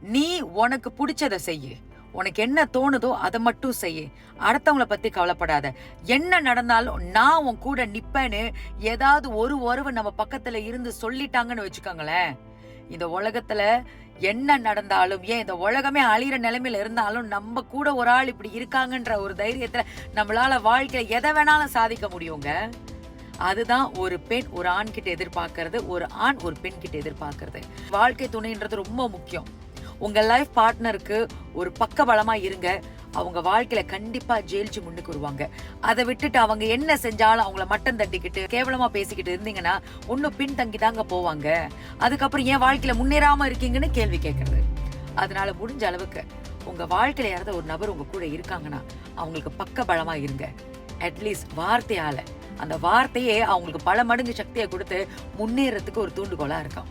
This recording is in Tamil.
நீ உனக்கு பிடிச்சத செய்யு. உனக்கு என்ன தோணுதோ அதை மட்டும் செய்யு. அடுத்தவங்கள பத்தி கவலைப்படாத. என்ன நடந்தாலும் நான் உன் கூட நிப்பேன்னு ஏதாவது ஒரு உறவு நம்ம பக்கத்துல இருந்து சொல்லிட்டாங்கன்னு வச்சுக்கோங்களேன், இந்த உலகத்துல என்ன நடந்தாலும், ஏன் இந்த உலகமே அழியிற நிலைமையில இருந்தாலும் நம்ம கூட ஒரு ஆள் இப்படி இருக்காங்கன்ற ஒரு தைரியத்துல நம்மளால வாழ்க்கையில எதை வேணாலும் சாதிக்க முடியுங்க. அதுதான் ஒரு பெண் ஒரு ஆண் கிட்ட எதிர்பார்க்கறது, ஒரு ஆண் ஒரு பெண் கிட்ட எதிர்பார்க்கறது. வாழ்க்கை துணைன்றது ரொம்ப முக்கியம். உங்க லைஃப் பார்ட்னருக்கு ஒரு பக்கபலமா இருங்க. அவங்க வாழ்க்கையில கண்டிப்பா ஜெயிச்சு முன்னுக்கு வருவாங்க. அதை விட்டுட்டு அவங்க என்ன செஞ்சாலும் அவங்கள மட்டம் தட்டிக்கிட்டு கேவலமா பேசிக்கிட்டு இருந்தீங்கன்னா ஒன்னும் பின் தங்கி தாங்க போவாங்க. அதுக்கப்புறம் ஏன் வாழ்க்கையில முன்னேறாம இருக்கீங்கன்னு கேள்வி கேட்கறது. அதனால முடிஞ்ச அளவுக்கு உங்க வாழ்க்கையில யாராவது ஒரு நபர் உங்க கூட இருக்காங்கன்னா அவங்களுக்கு பக்கபலமா இருங்க. அட்லீஸ்ட் வார்த்தையால அந்த வார்த்தையே அவங்களுக்கு பல மடங்கு சக்தியை கொடுத்து முன்னேறதுக்கு ஒரு தூண்டுகோலா இருக்கும்.